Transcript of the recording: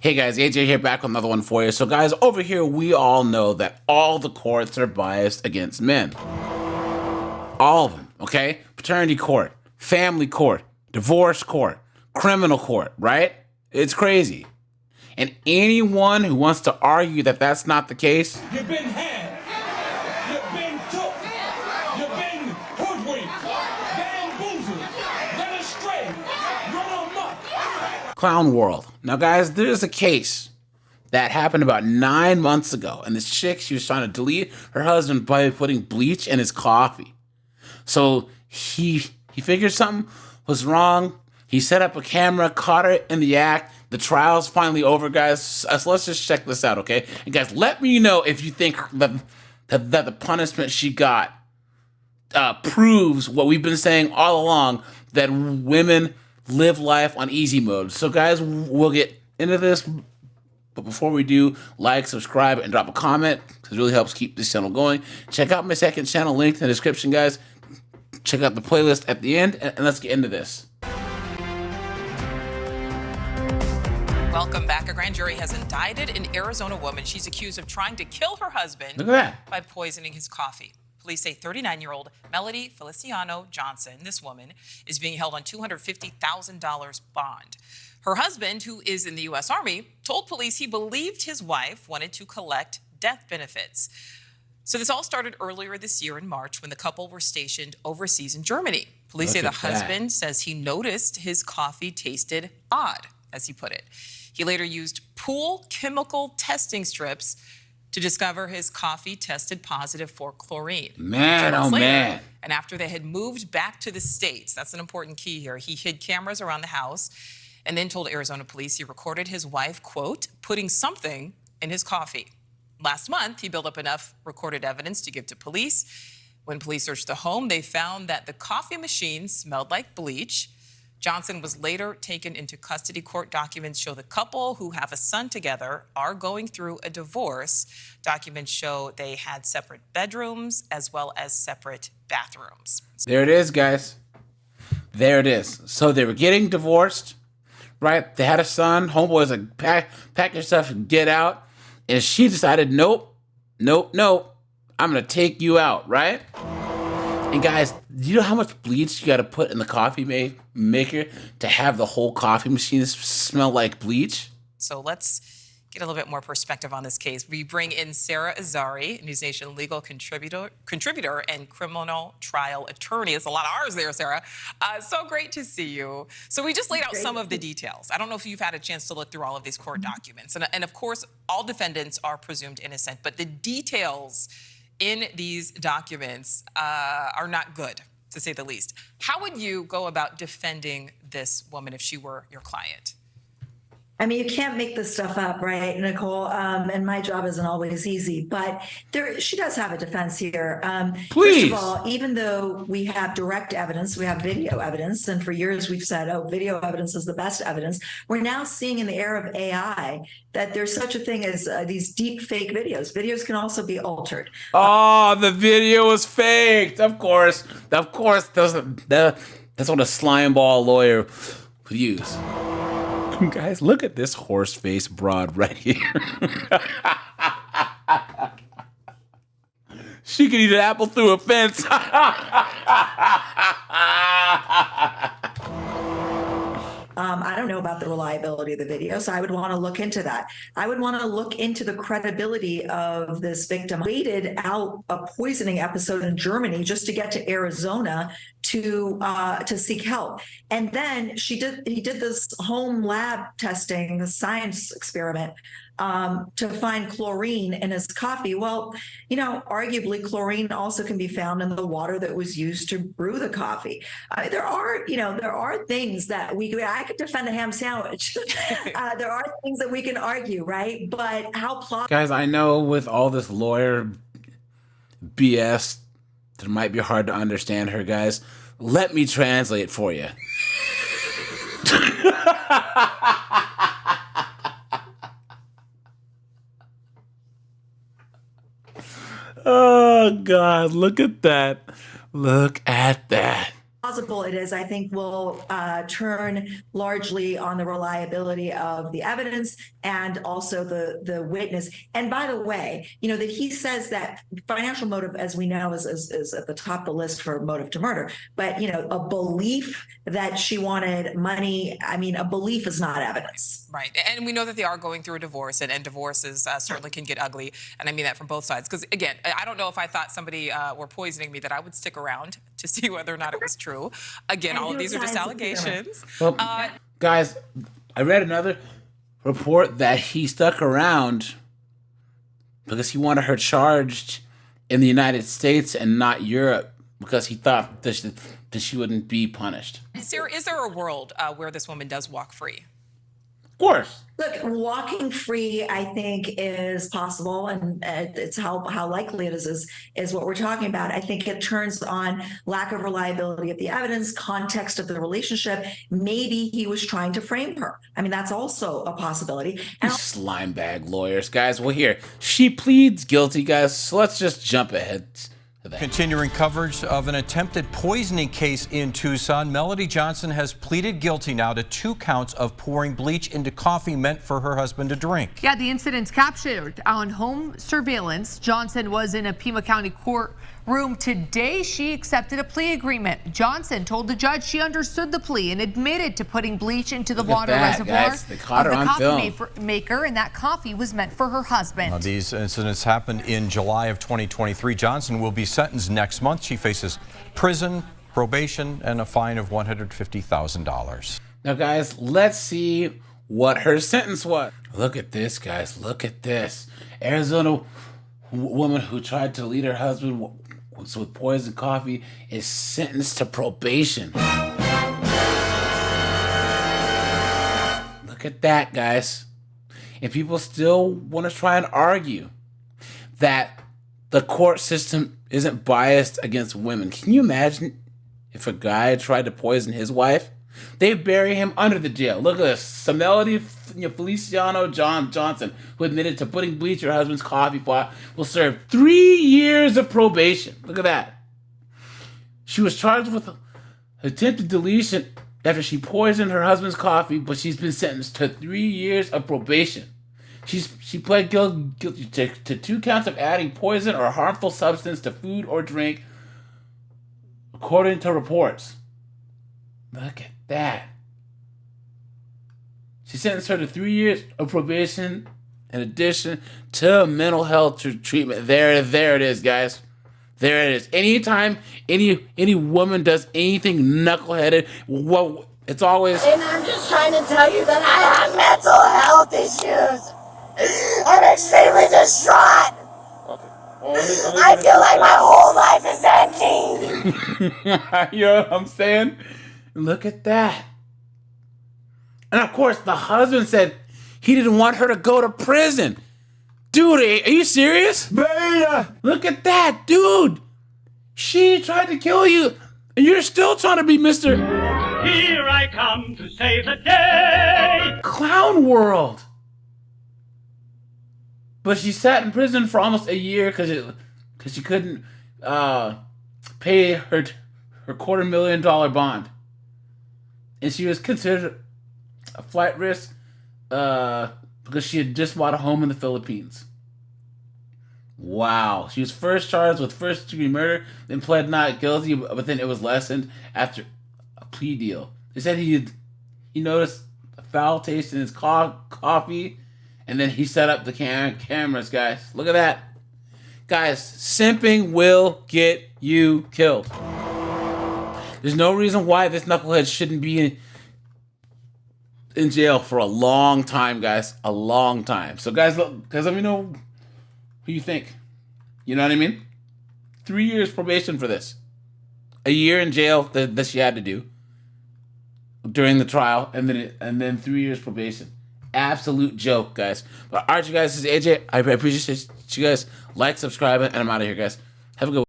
Hey guys, AJ here back with another one for you. So guys, over here we all know that all the courts are biased against men. All of them, okay? Paternity court, family court, divorce court, criminal court, right? It's crazy. And anyone who wants to argue that that's not the case, You've been had. You've been took. You've been hoodwinked, bamboozled, led astray, run amok. clown world. Now guys, there's a case that happened about 9 months ago. And this chick, she was trying to delete her husband by putting bleach in his coffee. So he figured something was wrong. He set up a camera, caught her in the act. The trial's finally over, guys. So let's just check this out, okay? And guys, let me know if you think that the punishment she got proves what we've been saying all along, that women live life on easy mode. So guys, we'll get into this. But before we do, like, subscribe, and drop a comment, because it really helps keep this channel going. Check out my second channel, linked in the description, guys. Check out the playlist at the end, and let's get into this. Welcome back. A grand jury has indicted an Arizona woman. She's accused of trying to kill her husband Look at that. by poisoning his coffee. Police say 39-year-old Melody Feliciano Johnson, this woman, is being held on $250,000 bond. Her husband, who is in the U.S. Army, told police he believed his wife wanted to collect death benefits. So this all started earlier this year in March when the couple were stationed overseas in Germany. Police say the husband says he noticed his coffee tasted odd, as he put it. He later used pool chemical testing strips to discover his coffee tested positive for chlorine. Man, oh man. And after they had moved back to the States, that's an important key here, he hid cameras around the house and then told Arizona police he recorded his wife, quote, putting something in his coffee. Last month, he built up enough recorded evidence to give to police. When police searched the home, they found that the coffee machine smelled like bleach. Johnson was later taken into custody. Court documents show the couple, who have a son together, are going through a divorce. Documents show they had separate bedrooms as well as separate bathrooms. There it is, guys. There it is. So they were getting divorced, right? They had a son. Homeboy was like, pack your stuff and get out. And she decided, nope. I'm going to take you out, right? And guys, do you know how much bleach you got to put in the coffee maker to have the whole coffee machine smell like bleach? So let's get a little bit more perspective on this case. We bring in Sarah Azari, News Nation legal contributor and criminal trial attorney. It's a lot of R's there, Sarah. So great to see you. So we just laid out some of the details. I don't know if you've had a chance to look through all of these court documents. And of course, all defendants are presumed innocent, but the details in these documents are not good, to say the least. How would you go about defending this woman if she were your client? I mean, you can't make this stuff up, right, Nicole? And my job isn't always easy, but she does have a defense here. Please. First of all, even though we have direct evidence, we have video evidence, and for years we've said, oh, video evidence is the best evidence. We're now seeing in the era of AI that there's such a thing as these deep fake videos. Videos can also be altered. Oh, the video was faked. Of course. That's what a slime ball lawyer would use. Guys, look at this horse-faced broad right here. She could eat an apple through a fence. I don't know about the reliability of the video, so I would want to look into that. I would want to look into the credibility of this victim. Waited out a poisoning episode in Germany just to get to Arizona to seek help, and then he did this home lab testing, the science experiment, to find chlorine in his coffee. Well, arguably chlorine also can be found in the water that was used to brew the coffee. There are things that I could defend a ham sandwich. There are things that we can argue, right? But how plausible? Guys, I know with all this lawyer BS, it might be hard to understand her, guys. Let me translate for you. Oh, God, look at that. Look at that. plausible it is, I think, will turn largely on the reliability of the evidence and also the witness. And by the way, that he says that financial motive, as we know, is at the top of the list for motive to murder. But, a belief that she wanted money, I mean, a belief is not evidence. Right. And we know that they are going through a divorce, and divorces certainly can get ugly. And I mean that from both sides. Because, again, I don't know if I thought somebody were poisoning me that I would stick around to see whether or not it was true. Again, all of these are just allegations. Well, guys, I read another report that he stuck around because he wanted her charged in the United States and not Europe because he thought that she wouldn't be punished. Sarah, is there a world where this woman does walk free? Of course. Look, walking free, I think, is possible, and it's how likely it is what we're talking about. I think it turns on lack of reliability of the evidence, context of the relationship. Maybe he was trying to frame her. I mean, that's also a possibility. And slime bag lawyers, guys. Well, here, she pleads guilty, guys, so let's just jump ahead. Continuing coverage of an attempted poisoning case in Tucson, Melody Johnson has pleaded guilty now to 2 counts of pouring bleach into coffee meant for her husband to drink. Yeah, the incident's captured on home surveillance. Johnson was in a Pima County courtroom today. She accepted a plea agreement. Johnson told the judge she understood the plea and admitted to putting bleach into the water reservoir guys. They caught her of the on coffee maker, and that coffee was meant for her husband. Now, these incidents happened in July of 2023. Johnson will be sentenced next month. She faces prison, probation, and a fine of $150,000. Now, guys, let's see what her sentence was. Look at this, guys. Look at this. Arizona woman who tried to lead her husband with poison coffee is sentenced to probation. Look at that, guys. And people still want to try and argue that the court system isn't biased against women. Can you imagine if a guy tried to poison his wife? They bury him under the jail. Look at this. Melody Feliciano Johnson, who admitted to putting bleach in her husband's coffee pot, will serve 3 years of probation. Look at that. She was charged with attempted deletion after she poisoned her husband's coffee, but she's been sentenced to 3 years of probation. She pled guilty to 2 counts of adding poison or harmful substance to food or drink, according to reports. Look at that. She sentenced her to 3 years of probation in addition to mental health treatment. There it is, guys. There it is. Anytime any woman does anything knuckleheaded, well, it's always... And I'm just trying to tell you that I have mental health issues. I'm extremely distraught. I feel like my whole life is ending. You know what I'm saying? Look at that. And of course, the husband said he didn't want her to go to prison. Dude, are you serious? Beta! Look at that, dude. She tried to kill you, and you're still trying to be Mr. Here I come to save the day. Clown World. But she sat in prison for almost a year because she couldn't pay her $250,000 bond. And she was considered a flight risk because she had just bought a home in the Philippines. Wow. She was first charged with first-degree murder, then pled not guilty, but then it was lessened after a plea deal. They said he noticed a foul taste in his coffee, and then he set up the cameras, guys. Look at that. Guys, simping will get you killed. There's no reason why this knucklehead shouldn't be in jail for a long time, guys. A long time. So, guys, let me know who you think. You know what I mean? 3 years probation for this. A year in jail that she had to do during the trial, and then 3 years probation. Absolute joke, guys. But all right, you guys, this is AJ. I appreciate you guys. Like, subscribe, and I'm out of here, guys. Have a good one.